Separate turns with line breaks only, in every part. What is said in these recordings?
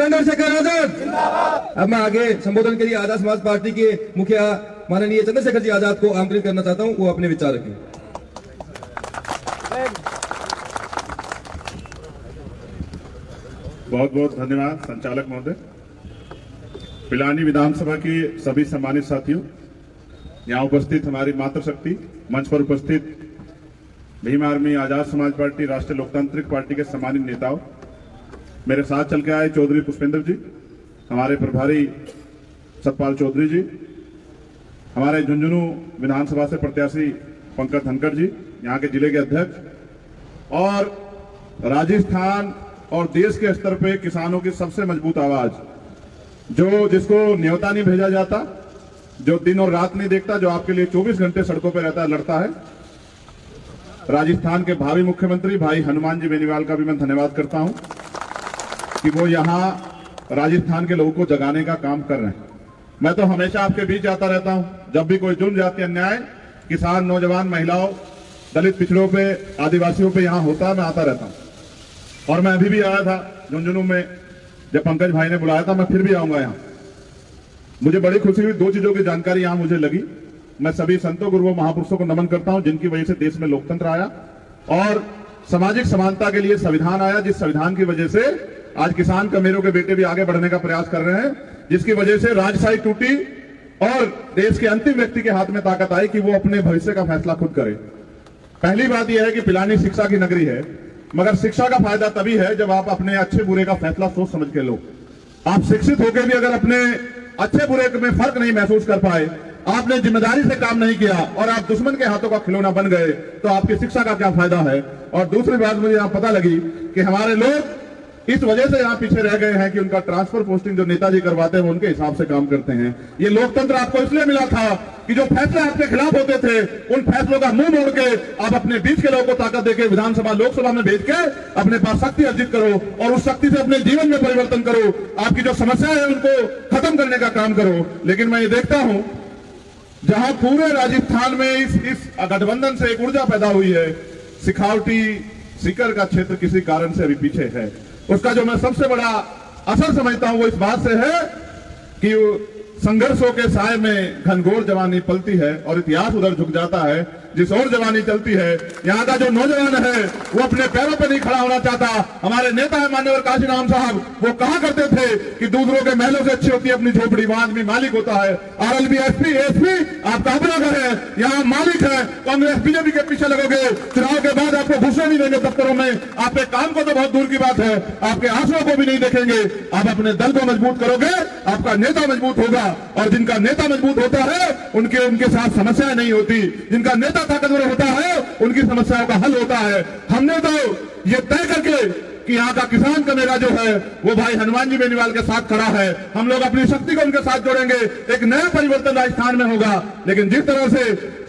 चंद्रशेखर आजाद। अब मैं आगे संबोधन के लिए आजाद समाज पार्टी के मुखिया माननीय चंद्रशेखर जी आजाद को आमंत्रित करना चाहता हूं, वो अपने विचार रखें।
बहुत बहुत धन्यवाद संचालक महोदय। पिलानी विधानसभा के सभी सम्मानित साथियों, यहाँ उपस्थित हमारी मातृशक्ति, मंच पर उपस्थित भीम आर्मी, आजाद समाज पार्टी, राष्ट्रीय लोकतांत्रिक पार्टी के सम्मानित नेताओं, मेरे साथ चल के आए चौधरी पुष्पेंद्र जी, हमारे प्रभारी सतपाल चौधरी जी, हमारे झुंझुनू विधानसभा से प्रत्याशी पंकज धनखड़ जी, यहाँ के जिले के अध्यक्ष, और राजस्थान और देश के स्तर पे किसानों की सबसे मजबूत आवाज, जिसको न्योता नहीं भेजा जाता, जो दिन और रात नहीं देखता, जो आपके लिए 24 घंटे सड़कों पर रहता है, लड़ता है, राजस्थान के भावी मुख्यमंत्री भाई हनुमान जी बेनीवाल का भी मैं धन्यवाद करता हूं कि वो यहां राजस्थान के लोगों को जगाने का काम कर रहे हैं। मैं तो हमेशा आपके बीच आता रहता हूं, जब भी कोई जुर्म जाति अन्याय किसान, नौजवान, महिलाओं, दलित पिछड़ों पे, आदिवासियों पे यहां होता है, मैं आता रहता हूं। और मैं अभी भी आया था झुंझुनू में, जब पंकज भाई ने बुलाया था, मैं फिर भी आऊंगा यहाँ। मुझे बड़ी खुशी हुई, 2 चीजों की जानकारी यहां मुझे लगी। मैं सभी संतों, गुरुओं, महापुरुषों को नमन करता हूं, जिनकी वजह से देश में लोकतंत्र आया और सामाजिक समानता के लिए संविधान आया, जिस संविधान की वजह से आज किसान कमेरों के बेटे भी आगे बढ़ने का प्रयास कर रहे हैं, जिसकी वजह से राजशाही टूटी और देश के अंतिम व्यक्ति के हाथ में ताकत आई कि वो अपने भविष्य का फैसला खुद करे। पहली बात यह है कि पिलानी शिक्षा की नगरी है, मगर शिक्षा का फायदा तभी है जब आप अपने अच्छे बुरे का फैसला सोच समझ के लो। आप शिक्षित होकर भी अगर अपने अच्छे बुरे में फर्क नहीं महसूस कर पाए, आपने जिम्मेदारी से काम नहीं किया और आप दुश्मन के हाथों का खिलौना बन गए, तो आपकी शिक्षा का क्या फायदा है। और दूसरी बात मुझे यहाँ पता लगी कि हमारे लोग इस वजह से यहाँ पीछे रह गए हैं कि उनका ट्रांसफर पोस्टिंग जो नेताजी करवाते हैं वो उनके हिसाब से काम करते हैं। ये लोकतंत्र आपको इसलिए मिला था कि जो फैसले आपके खिलाफ होते थे, उन फैसलों का मुंह मोड़ के आप अपने बीच के लोगों को ताकत देकर विधानसभा, लोकसभा में भेज के अपने पास शक्ति अर्जित करो और उस शक्ति से अपने जीवन में परिवर्तन करो, आपकी जो समस्याएं हैं उनको खत्म करने का काम करो। लेकिन मैं ये देखता हूं, जहां पूरे राजस्थान में इस गठबंधन से एक ऊर्जा पैदा हुई है, सिखावटी सीकर का क्षेत्र किसी कारण से अभी पीछे है। उसका जो मैं सबसे बड़ा असर समझता हूं वो इस बात से है कि संघर्षों के साए में घनघोर जवानी पलती है और इतिहास उधर झुक जाता है जिस और जवानी चलती है। यहाँ का जो नौजवान है वो अपने पैरों पर नहीं खड़ा होना चाहता। हमारे नेता है मान्यवर काशी राम साहब, वो कहा करते थे कि दूसरों के महलों से अच्छी होती है अपनी झोपड़ी, वहां आदमी मालिक होता है। आरएलबी, एसपी, एसपी आपका अपना घर है, यहाँ मालिक है। कांग्रेस बीजेपी के पीछे लगोगे, चुनाव के बाद आपको घुसने नहीं देंगे दफ्तरों में, आपके काम को तो बहुत दूर की बात है, आपके आंसुओं को भी नहीं देखेंगे। आप अपने दल को मजबूत करोगे, आपका नेता मजबूत होगा, और जिनका नेता मजबूत होता है उनके साथ समस्याएं नहीं होती। जिनका नेता ताकतवर होता है उनकी समस्याओं का हल होता है। हमने तो ये तय करके कि यहाँ का किसान का मेरा जो है वो भाई हनुमान जी बेनीवाल के साथ खड़ा है, हम लोग अपनी शक्ति को उनके साथ जोड़ेंगे, एक नया परिवर्तन राजस्थान में होगा। लेकिन जिस तरह से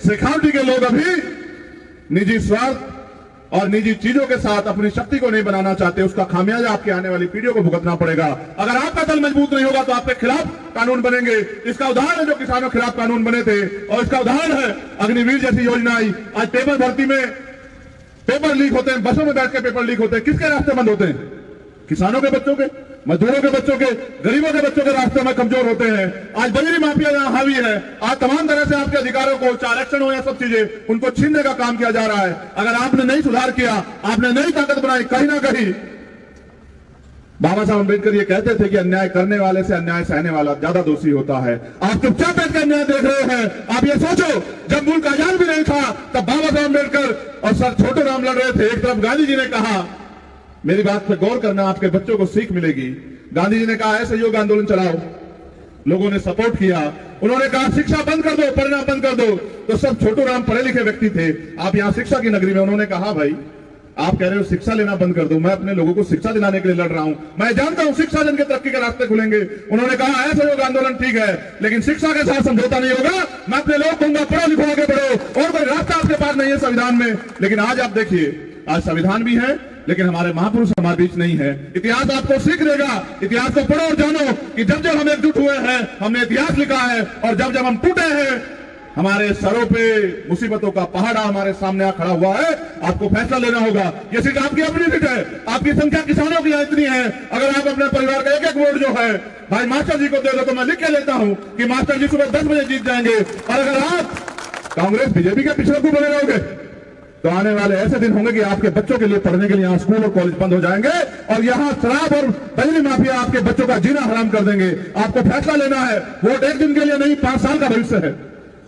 शेखावटी के लोग अभी निजी स्वार्थ और निजी चीजों के साथ अपनी शक्ति को नहीं बनाना चाहते, उसका खामियाजा आपके आने वाली पीढ़ियों को भुगतना पड़ेगा। अगर आपका दल मजबूत नहीं होगा तो आपके खिलाफ कानून बनेंगे। इसका उदाहरण है जो किसानों के खिलाफ कानून बने थे, और इसका उदाहरण है अग्निवीर जैसी योजना आई। आज पेपर भर्ती में पेपर लीक होते हैं, बसों में बैठ के पेपर लीक होते हैं, किसके रास्ते बंद होते हैं? किसानों के बच्चों के, मजदूरों के बच्चों के, गरीबों के बच्चों के रास्ते में कमजोर होते हैं। आज बजरी माफिया यहाँ हावी है, आज तमाम तरह से आपके अधिकारों को, चाहे आरक्षण हो या सब चीजें, उनको छीनने का काम किया जा रहा है। अगर आपने नहीं सुधार किया, आपने नई ताकत बनाई, कहीं ना कहीं बाबा साहब अम्बेडकर ये कहते थे कि अन्याय करने वाले से अन्याय सहने वाला ज्यादा दोषी होता है। आप चुपचाप बैठ कर अन्याय देख रहे हैं। आप ये सोचो, जब मुल्क आजाद भी नहीं था तब बाबा साहब अम्बेडकर और सर छोटे राम लड़ रहे थे। एक तरफ गांधी जी ने कहा, मेरी बात पर गौर करना, आपके बच्चों को सीख मिलेगी, गांधी जी ने कहा ऐसे योग आंदोलन चलाओ, लोगों ने सपोर्ट किया। उन्होंने कहा शिक्षा बंद कर दो, पढ़ना बंद कर दो, तो सब छोटू राम पढ़े लिखे व्यक्ति थे। आप यहाँ शिक्षा की नगरी में, उन्होंने कहा भाई आप कह रहे हो शिक्षा लेना बंद कर दो, मैं अपने लोगों को शिक्षा दिलाने के लिए लड़ रहा हूं, मैं जानता हूं शिक्षा जन के तरक्की के रास्ते खुलेंगे। उन्होंने कहा ऐसा योग आंदोलन ठीक है, लेकिन शिक्षा के साथ समझौता नहीं होगा। मैं अपने लोग कहूंगा पढ़ो लिखो आगे बढ़ो, और कोई रास्ता आपके पास नहीं है संविधान में। लेकिन आज आप देखिए, आज संविधान भी है लेकिन हमारे महापुरुष हमारे बीच नहीं है। इतिहास आपको सीख देगा, इतिहास को पढ़ो और जानो कि जब जब हम एकजुट हुए हैं हमने इतिहास लिखा है, और जब जब हम टूटे हैं हमारे सरों पे मुसीबतों का पहाड़ा हमारे सामने खड़ा हुआ है। आपको फैसला लेना होगा। ये सीट आपकी अपनी सीट है, आपकी संख्या किसानों की इतनी है। अगर आप अपने परिवार का एक एक वोट जो है भाई मास्टर जी को दे दो तो मैं लिख के लेता हूं कि मास्टर जी सुबह 10 बजे जीत जाएंगे। और अगर आप कांग्रेस बीजेपी के पिछड़े को बने रहोगे तो आने वाले ऐसे दिन होंगे कि आपके बच्चों के लिए पढ़ने के लिए यहाँ स्कूल और कॉलेज बंद हो जाएंगे और यहाँ शराब और बिजली माफिया आपके बच्चों का जीना हराम कर देंगे। आपको फैसला लेना है। वोट एक दिन के लिए नहीं, 5 साल का भविष्य है।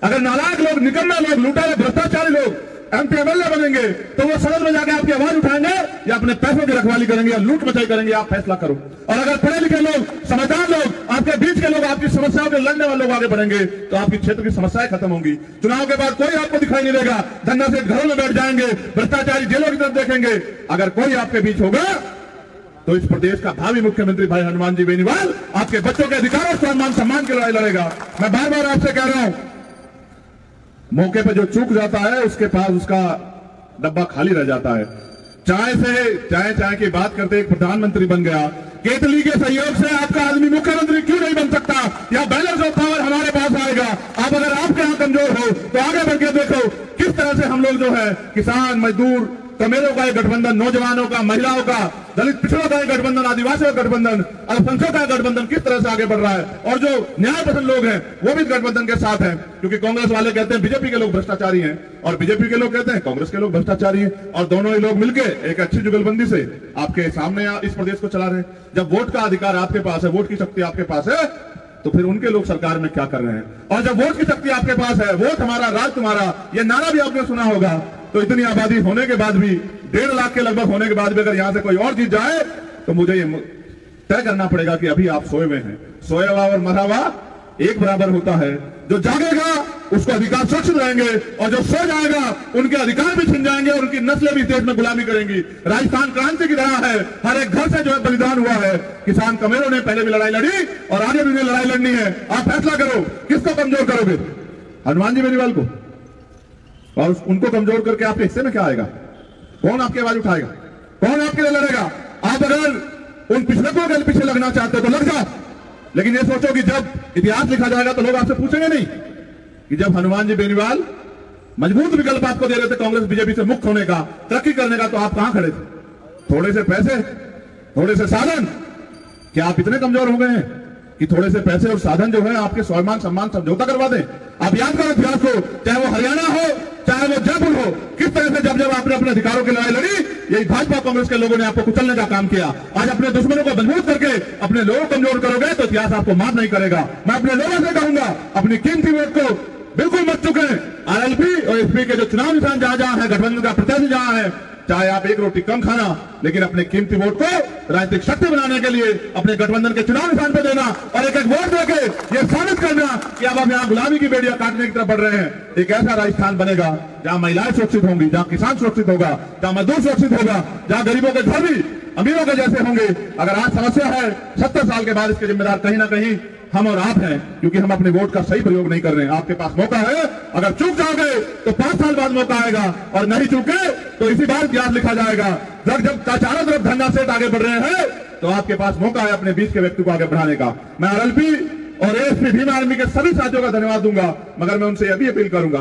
अगर नालायक लोग, निकम्मे लोग, लुटेरे, भ्रष्टाचारी लोग एमपी एमएलए बनेंगे तो वो सड़क में जाके आपकी आवाज उठाएंगे या अपने पैसों की रखवाली करेंगे या लूट मचाई करेंगे। आप फैसला करो। और अगर पढ़े लिखे लोग, समझदार लोग, आपके बीच के लोग, आपकी समस्याओं के लड़ने वाले लोग आगे बढ़ेंगे तो आपकी क्षेत्र की समस्याएं खत्म होंगी। चुनाव के बाद कोई आपको दिखाई नहीं देगा। धन्ना से घरों में बैठ जाएंगे, भ्रष्टाचारी जेलों की तरफ देखेंगे। अगर कोई आपके बीच होगा तो इस प्रदेश का भावी मुख्यमंत्री भाई हनुमान जी बेनीवाल आपके बच्चों के अधिकार और सम्मान की लड़ाई लड़ेगा। मैं बार बार आपसे कह रहा हूं, मौके पे जो चूक जाता है उसके पास उसका डब्बा खाली रह जाता है। चाय की बात करते एक प्रधानमंत्री बन गया। केतली के सहयोग से आपका आदमी मुख्यमंत्री क्यों नहीं बन सकता? या बैलेंस ऑफ पावर हमारे पास आएगा। आप अगर आपके यहां कमजोर हो तो आगे बढ़ के देखो किस तरह से हम लोग जो है किसान, मजदूर, कमेरों का एक गठबंधन, नौजवानों का, महिलाओं का, दलित पिछड़ों का एक गठबंधन, आदिवासियों का गठबंधन, अल्पसंख्यकों का गठबंधन किस तरह से आगे बढ़ रहा है। और जो न्याय पसंद लोग हैं वो भी गठबंधन के साथ हैं। क्योंकि कांग्रेस वाले कहते हैं बीजेपी के लोग भ्रष्टाचारी हैं और बीजेपी के लोग कहते हैं कांग्रेस के लोग भ्रष्टाचारी हैं। और दोनों ही लोग मिलकर एक अच्छी जुगलबंदी से आपके सामने इस प्रदेश को चला रहे हैं। जब वोट का अधिकार आपके पास है, वोट की शक्ति आपके पास है, तो फिर उनके लोग सरकार में क्या कर रहे हैं? और जब वोट की शक्ति आपके पास है, वोट हमारा, राज तुम्हारा, ये नारा भी आपने सुना होगा। तो इतनी आबादी होने के बाद भी, 1.5 लाख के लगभग होने के बाद भी अगर यहां से कोई और जीत जाए तो मुझे ये तय करना पड़ेगा कि अभी आप सोए हुए हैं। सोया हुआ और मरा हुआ एक बराबर होता है। जो जागेगा उसको अधिकार सुरक्षित रहेंगे और जो सो जाएगा उनके अधिकार भी छिन जाएंगे और उनकी नस्लें भी देश में गुलामी करेंगी। राजस्थान क्रांति की तरह है, हर एक घर से जो है बलिदान हुआ है। किसान कमेरों ने पहले भी लड़ाई लड़ी और आगे भी लड़ाई लड़नी है। आप फैसला करो किसको कमजोर करोगे, हनुमान जी बेनीवाल को? और उनको कमजोर करके आपके हिस्से में क्या आएगा? कौन आपकी आवाज उठाएगा? कौन आपके लिए लड़ेगा? आप अगर उन पिछड़कों के पीछे लगना चाहते हो तो लग जाओ, लेकिन ये सोचो कि जब इतिहास लिखा जाएगा तो लोग आपसे पूछेंगे नहीं कि जब हनुमान जी बेनीवाल मजबूत विकल्प आपको दे रहे थे कांग्रेस बीजेपी से मुक्त होने का, तरक्की करने का, तो आप कहां खड़े थे? थोड़े से पैसे, थोड़े से साधन। क्या आप इतने कमजोर हो गए हैं कि थोड़े से पैसे और साधन जो है आपके स्वाभिमान सम्मान समझौता करवा दें? आप याद करो इतिहास को, चाहे वो हरियाणा हो, चाहे वो जयपुर हो, किस तरह से जब आपने अपने अधिकारों की लड़ाई लड़ी, यही भाजपा कांग्रेस के लोगों ने आपको कुचलने का काम किया। आज अपने दुश्मनों को मजबूत करके अपने लोगों को कमजोर करोगे तो इतिहास आपको माफ नहीं करेगा। मैं अपने लोगों से कहूंगा, अपनी कीमती वोट को बिल्कुल मत चुके। आरएलपी और एसपी के जो चुनाव निशान जहां जहां है, गठबंधन का प्रत्याशी जहां है, चाहे आप एक रोटी कम खाना, लेकिन अपने कीमती वोट को राजनीतिक शक्ति बनाने के लिए अपने गठबंधन के चुनाव निशान पे देना और एक एक वोट देके ये साबित करना कि अब हम यहाँ गुलामी की बेड़ियां काटने की तरफ बढ़ रहे हैं। एक ऐसा राजस्थान बनेगा जहां महिलाएं सुरक्षित होंगी, जहां किसान सुरक्षित होगा, जहां मजदूर सुरक्षित होगा, जहां गरीबों के घर भी अमीरों के जैसे होंगे। अगर आज समस्या है 70 साल के बाद, इसके जिम्मेदार कहीं ना कहीं हम और आप हैं, क्योंकि हम अपने वोट का सही प्रयोग नहीं कर रहे हैं। आपके पास मौका है, अगर चूक जाओगे तो 5 साल बाद मौका आएगा और नहीं चूके तो इसी बार इतिहास लिखा जाएगा। जब चारों तरफ धन्ना सेठ आगे बढ़ रहे हैं तो आपके पास मौका है अपने बीच के व्यक्ति को आगे बढ़ाने का। मैं आरएलपी और एएसपी भीम आर्मी के सभी साथियों का धन्यवाद दूंगा, मगर मैं उनसे यह भी अपील करूंगा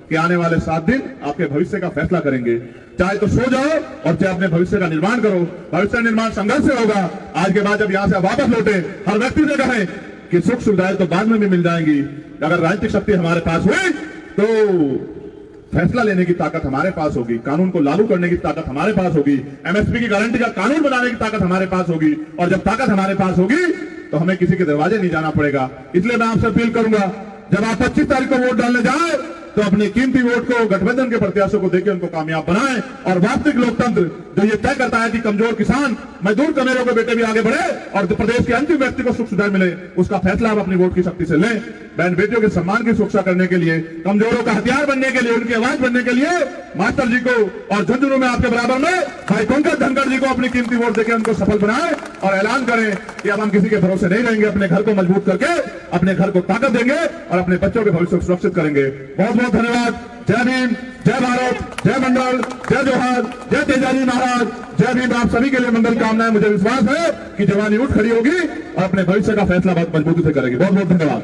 कि आने वाले 7 दिन आपके भविष्य का फैसला करेंगे। चाहे तो सो जाओ और चाहे अपने भविष्य का निर्माण करो। भविष्य निर्माण संघर्ष से होगा। आज के बाद जब यहां से वापस लौटे, हर व्यक्ति से कहें कि सुख सुविधाएं तो बाद में भी मिल जाएंगी। अगर राजनीतिक शक्ति हमारे पास हुई तो फैसला लेने की ताकत हमारे पास होगी, कानून को लागू करने की ताकत हमारे पास होगी, एमएसपी की गारंटी का कानून बनाने की ताकत हमारे पास होगी। और जब ताकत हमारे पास होगी तो हमें किसी के दरवाजे नहीं जाना पड़ेगा। इसलिए मैं आपसे अपील करूंगा, जब आप 25 तारीख को वोट डालने जाए तो अपनी कीमती वोट को गठबंधन के प्रत्याशियों को देकर उनको कामयाब बनाएं। और वास्तविक लोकतंत्र जो ये तय करता है कि कमजोर किसान, मजदूर, कमेरों के बेटे भी आगे बढ़े और प्रदेश के अंतिम व्यक्ति को सुख सुविधाएं मिले, उसका फैसला आप अपनी वोट की शक्ति से लें। बहन बेटियों के सम्मान की सुरक्षा करने के लिए, कमजोरों का हथियार बनने के लिए, उनकी आवाज बनने के लिए मास्टर जी को और झुंझुनू में आपके बराबर में भाई पंकज धनखड़ जी को अपनी कीमती वोट देकर उनको सफल बनाएं और ऐलान करें कि अब हम किसी के भरोसे नहीं रहेंगे। अपने घर को मजबूत करके अपने घर को ताकत देंगे और अपने बच्चों के भविष्य को सुरक्षित करेंगे। बहुत बहुत धन्यवाद। जय भीम, जय भारत, जय मंडल, जय जोहार, जय तेजाजी महाराज, जय भीम। आप सभी के लिए मंगल कामनाएं। मुझे विश्वास है कि जवानी उठ खड़ी होगी और अपने भविष्य का फैसला बहुत मजबूती से करेगी। बहुत बहुत धन्यवाद।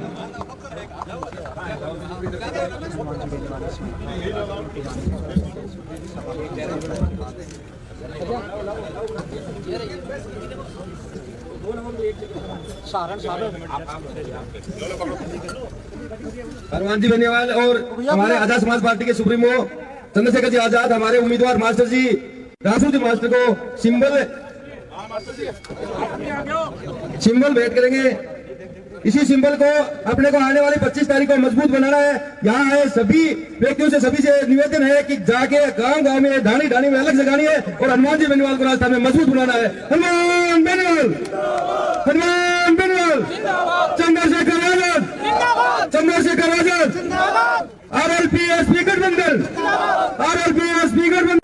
हनुमान जी बेनीवाल और हमारे आजाद समाज पार्टी के सुप्रीमो चंद्रशेखर जी आजाद, हमारे उम्मीदवार मास्टर जी रासू जी मास्टर को सिंबल भेंट करेंगे। इसी सिंबल को अपने को आने वाली 25 तारीख को मजबूत बनाना है। यहाँ आए सभी व्यक्तियों से, सभी से निवेदन है कि जाके गांव गांव में ढाणी ढाणी में अलग जगानी है और हनुमान जी बेनीवाल को राजस्थान में मजबूत बनाना है। हनुमान बेनीवाल, हनुमान बेनीवाल, चंद्रशेखर आजाद, चंद्रशेखर आजाद, RLPSP गठबंधन, RLPSP गठबंधन।